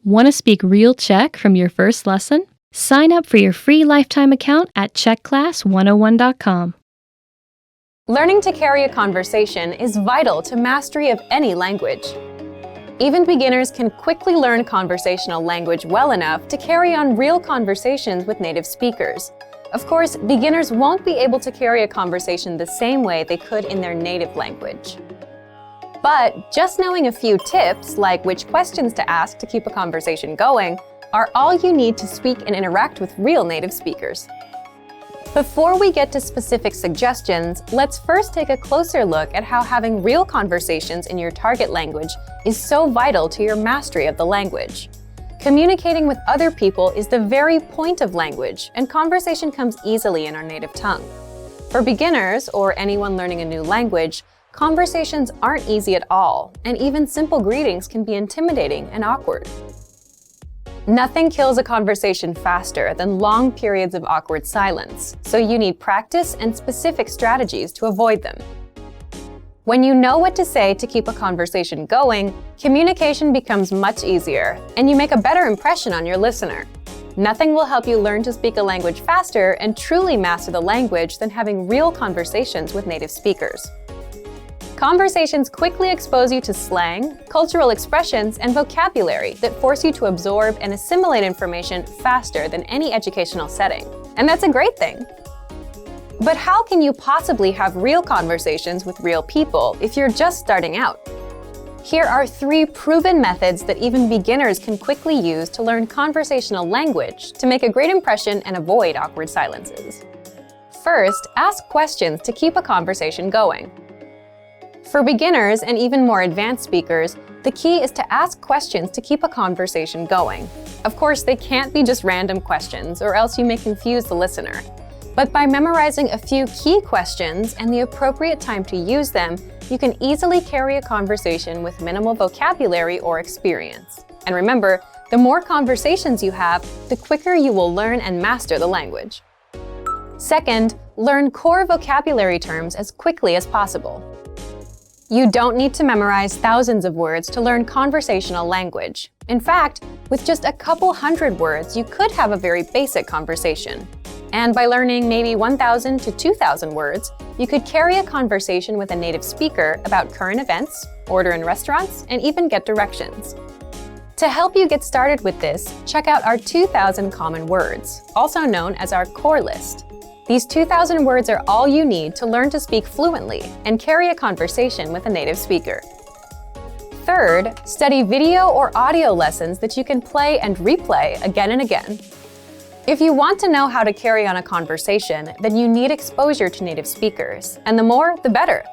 Want to speak real Czech from your first lesson? Sign up for your free lifetime account at czechclass101.com. Learning to carry a conversation is vital to mastery of any language. Even beginners can quickly learn conversational language well enough to carry on real conversations with native speakers. Of course, beginners won't be able to carry a conversation the same way they could in their native language. But just knowing a few tips, like which questions to ask to keep a conversation going, are all you need to speak and interact with real native speakers. Before we get to specific suggestions, let's first take a closer look at how having real conversations in your target language is so vital to your mastery of the language. Communicating with other people is the very point of language, and conversation comes easily in our native tongue. For beginners, or anyone learning a new language, conversations aren't easy at all, and even simple greetings can be intimidating and awkward. Nothing kills a conversation faster than long periods of awkward silence, so you need practice and specific strategies to avoid them. When you know what to say to keep a conversation going, communication becomes much easier, and you make a better impression on your listener. Nothing will help you learn to speak a language faster and truly master the language than having real conversations with native speakers. Conversations quickly expose you to slang, cultural expressions, and vocabulary that force you to absorb and assimilate information faster than any educational setting. And that's a great thing. But how can you possibly have real conversations with real people if you're just starting out? Here are 3 proven methods that even beginners can quickly use to learn conversational language to make a great impression and avoid awkward silences. First, ask questions to keep a conversation going. For beginners and even more advanced speakers, the key is to ask questions to keep a conversation going. Of course, they can't be just random questions, or else you may confuse the listener. But by memorizing a few key questions and the appropriate time to use them, you can easily carry a conversation with minimal vocabulary or experience. And remember, the more conversations you have, the quicker you will learn and master the language. Second, learn core vocabulary terms as quickly as possible. You don't need to memorize thousands of words to learn conversational language. In fact, with just a couple hundred words, you could have a very basic conversation. And by learning maybe 1,000 to 2,000 words, you could carry a conversation with a native speaker about current events, order in restaurants, and even get directions. To help you get started with this, check out our 2,000 common words, also known as our core list. These 2,000 words are all you need to learn to speak fluently and carry a conversation with a native speaker. Third, study video or audio lessons that you can play and replay again and again. If you want to know how to carry on a conversation, then you need exposure to native speakers, and the more, the better.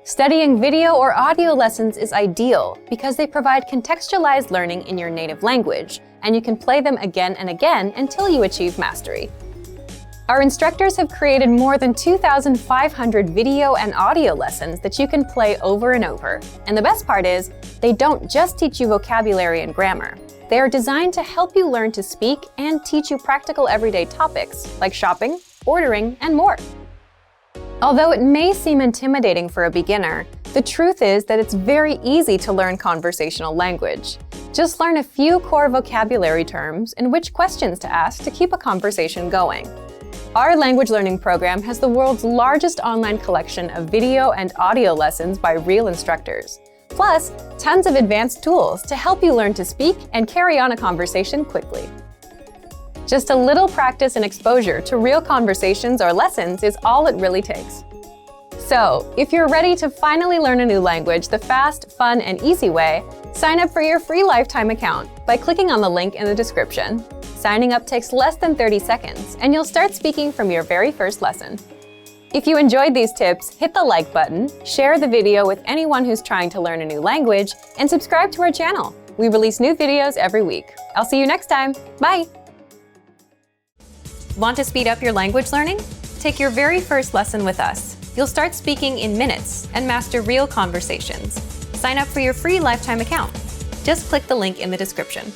Studying video or audio lessons is ideal because they provide contextualized learning in your native language, and you can play them again and again until you achieve mastery. Our instructors have created more than 2,500 video and audio lessons that you can play over and over. And the best part is, they don't just teach you vocabulary and grammar. They are designed to help you learn to speak and teach you practical everyday topics like shopping, ordering, and more. Although it may seem intimidating for a beginner, the truth is that it's very easy to learn conversational language. Just learn a few core vocabulary terms and which questions to ask to keep a conversation going. Our language learning program has the world's largest online collection of video and audio lessons by real instructors, plus tons of advanced tools to help you learn to speak and carry on a conversation quickly. Just a little practice and exposure to real conversations or lessons is all it really takes. So, if you're ready to finally learn a new language the fast, fun, and easy way, sign up for your free lifetime account by clicking on the link in the description. Signing up takes less than 30 seconds, and you'll start speaking from your very first lesson. If you enjoyed these tips, hit the like button, share the video with anyone who's trying to learn a new language, and subscribe to our channel. We release new videos every week. I'll see you next time. Bye! Want to speed up your language learning? Take your very first lesson with us. You'll start speaking in minutes and master real conversations. Sign up for your free lifetime account. Just click the link in the description.